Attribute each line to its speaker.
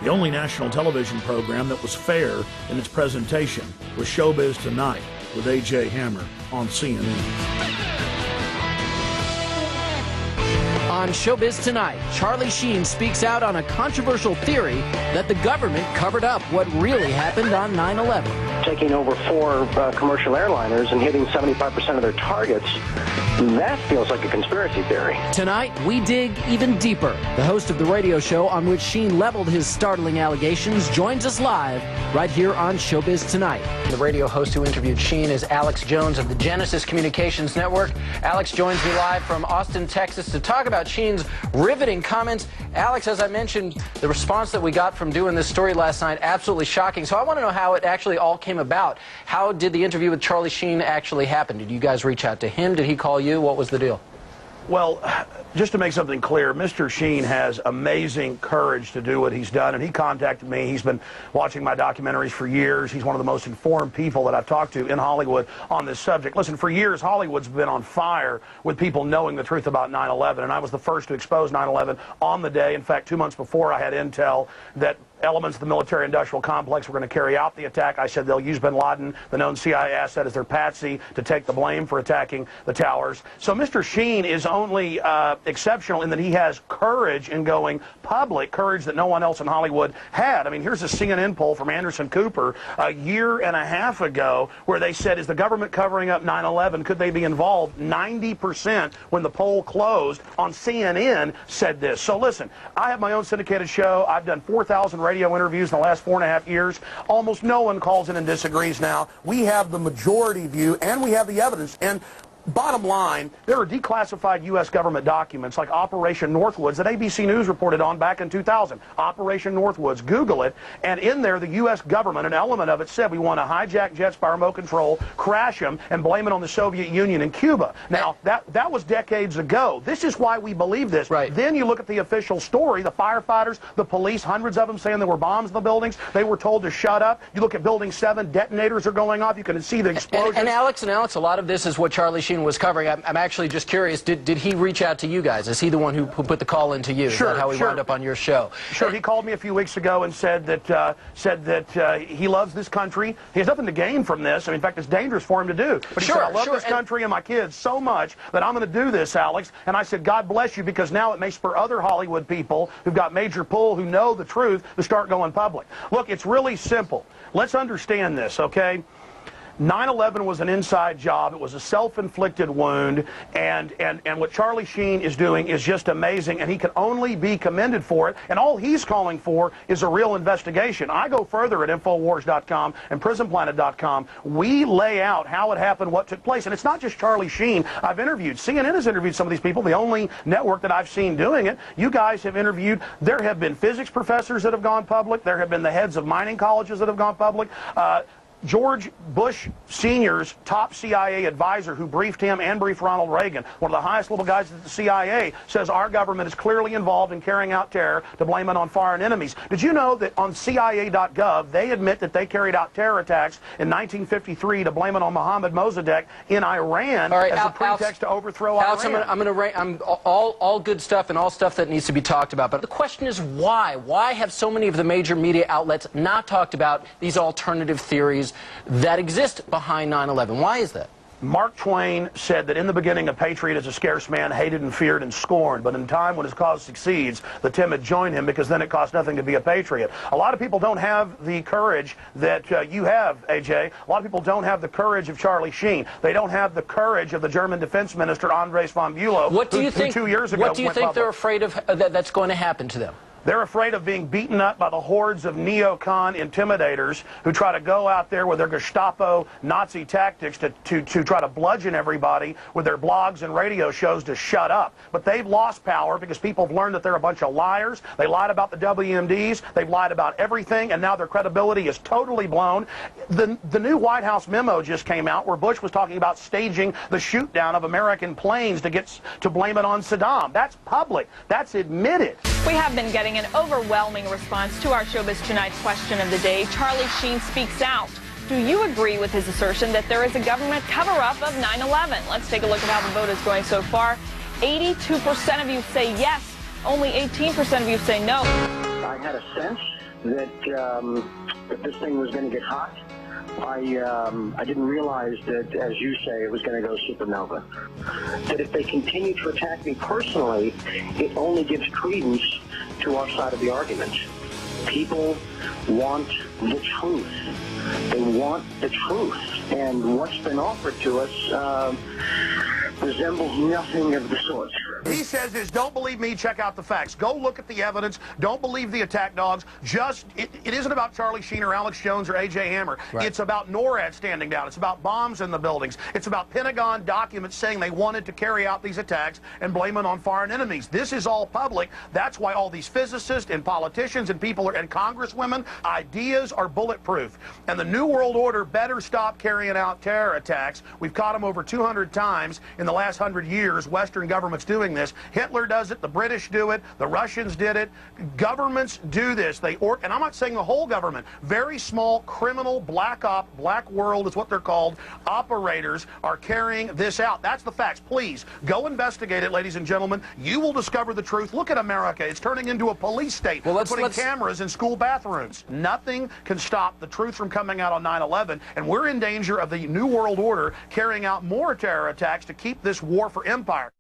Speaker 1: The only national television program that was fair in its presentation was Showbiz Tonight with A.J. Hammer on CNN.
Speaker 2: On Showbiz Tonight, Charlie Sheen speaks out on a controversial theory that the government covered up what really happened on 9/11.
Speaker 3: Taking over 4 commercial airliners and hitting 75% of their targets, that feels like a conspiracy theory.
Speaker 2: Tonight, we dig even deeper. The host of the radio show on which Sheen leveled his startling allegations joins us live right here on Showbiz Tonight. The radio host who interviewed Sheen is Alex Jones of the Genesis Communications Network. Alex joins me live from Austin, Texas to talk about Sheen's riveting comments. Alex, as I mentioned, the response that we got from doing this story last night, absolutely shocking. So I want to know how it actually all came about. How did the interview with Charlie Sheen actually happen? Did you guys reach out to him? Did he call you? What was the deal?
Speaker 1: Well, just to make something clear, Mr. Sheen has amazing courage to do what he's done, and he contacted me. He's been watching my documentaries for years. He's one of the most informed people that I've talked to in Hollywood on this subject. Listen, for years, Hollywood's been on fire with people knowing the truth about 9/11, and I was the first to expose 9/11 on the day. In fact, 2 months before, I had intel that elements of the military-industrial complex were going to carry out the attack. I said they'll use bin Laden, the known CIA asset, as their patsy to take the blame for attacking the towers. So Mr. Sheen is only exceptional in that he has courage in going public, courage that no one else in Hollywood had. I mean, here's a CNN poll from Anderson Cooper a year and a half ago where they said, is the government covering up 9/11? Could they be involved? 90% when the poll closed on CNN said this. So listen, I have my own syndicated show. I've done 4,000 radio interviews in the last 4.5 years. Almost no one calls in and disagrees now. We have the majority view, and we have the evidence. And bottom line, there are declassified U.S. government documents like Operation Northwoods that ABC News reported on back in 2000. Operation Northwoods, Google it, and in there the U.S. government, an element of it said we want to hijack jets by remote control, crash them, and blame it on the Soviet Union and Cuba. Now, that was decades ago. This is why we believe this.
Speaker 2: Right.
Speaker 1: Then you look at the official story, the firefighters, the police, hundreds of them saying there were bombs in the buildings. They were told to shut up. You look at Building 7, detonators are going off. You can see the explosions.
Speaker 2: And Alex, a lot of this is what Charlie Sheen was covering. I'm actually just curious, did he reach out to you guys? Is he the one who put the call into you?
Speaker 1: Sure,
Speaker 2: is that how he wound up on your show?
Speaker 1: Sure, he called me a few weeks ago and said that he loves this country. He has nothing to gain from this. I mean, in fact, it's dangerous for him to do. But he said, I love this country and my kids so much that I'm going to do this, Alex. And I said, God bless you, because now it may spur other Hollywood people who've got major pull, who know the truth, to start going public. Look, it's really simple. Let's understand this, okay? 9/11 was an inside job. It was a self-inflicted wound, and what Charlie Sheen is doing is just amazing, and he can only be commended for it, and all he's calling for is a real investigation. I go further at Infowars.com and PrisonPlanet.com. We lay out how it happened, what took place, and it's not just Charlie Sheen. I've interviewed, CNN has interviewed some of these people, the only network that I've seen doing it. You guys have interviewed. There have been physics professors that have gone public. There have been the heads of mining colleges that have gone public. George Bush Sr.'s top CIA advisor who briefed him and briefed Ronald Reagan, one of the highest level guys at the CIA, says our government is clearly involved in carrying out terror to blame it on foreign enemies. Did you know that on CIA.gov they admit that they carried out terror attacks in 1953 to blame it on Mohammad Mossadegh in Iran as a pretext to overthrow Iran?
Speaker 2: I'm all good stuff and all stuff that needs to be talked about. But the question is why? Why have so many of the major media outlets not talked about these alternative theories that exist behind 9/11? Why is that?
Speaker 1: Mark Twain said that in the beginning a patriot is a scarce man, hated and feared and scorned, but in time when his cause succeeds, the timid join him, because then it costs nothing to be a patriot. A lot of people don't have the courage that you have, AJ. A lot of people don't have the courage of Charlie Sheen. They don't have the courage of the German defense minister, Andres von Bülow,
Speaker 2: who 2 years ago
Speaker 1: What do you think
Speaker 2: they're afraid of that's going to happen to them?
Speaker 1: They're afraid of being beaten up by the hordes of neocon intimidators who try to go out there with their Gestapo Nazi tactics to try to bludgeon everybody with their blogs and radio shows to shut up. But they've lost power because people have learned that they're a bunch of liars. They lied about the WMDs. They've lied about everything, and now their credibility is totally blown. The new White House memo just came out where Bush was talking about staging the shoot down of American planes to blame it on Saddam. That's public. That's admitted.
Speaker 4: We have been getting an overwhelming response to our Showbiz Tonight question of the day. Charlie Sheen speaks out. Do you agree with his assertion that there is a government cover-up of 9/11? Let's take a look at how the vote is going so far. 82% of you say yes. Only 18% of you say no.
Speaker 3: I had a sense that this thing was going to get hot. I didn't realize that, as you say, it was going to go supernova. That if they continue to attack me personally, it only gives credence to our side of the argument. People want the truth. They want the truth. And what's been offered to us resembles nothing of the sort.
Speaker 1: He says is, don't believe me, check out the facts. Go look at the evidence. Don't believe the attack dogs. It isn't about Charlie Sheen or Alex Jones or A.J. Hammer. Right. It's about NORAD standing down. It's about bombs in the buildings. It's about Pentagon documents saying they wanted to carry out these attacks and blame it on foreign enemies. This is all public. That's why all these physicists and politicians and people and congresswomen, ideas are bulletproof. And the New World Order better stop carrying out terror attacks. We've caught them over 200 times in the last 100 years. Western governments doing this. Hitler does it, the British do it, the Russians did it. Governments do this. And I'm not saying the whole government. Very small criminal black world is what they're called, operators are carrying this out. That's the facts. Please go investigate it, ladies and gentlemen. You will discover the truth. Look at America. It's turning into a police state.
Speaker 2: Well,
Speaker 1: putting cameras in school bathrooms. Nothing can stop the truth from coming out on 9/11, and we're in danger of the New World Order carrying out more terror attacks to keep this war for empire.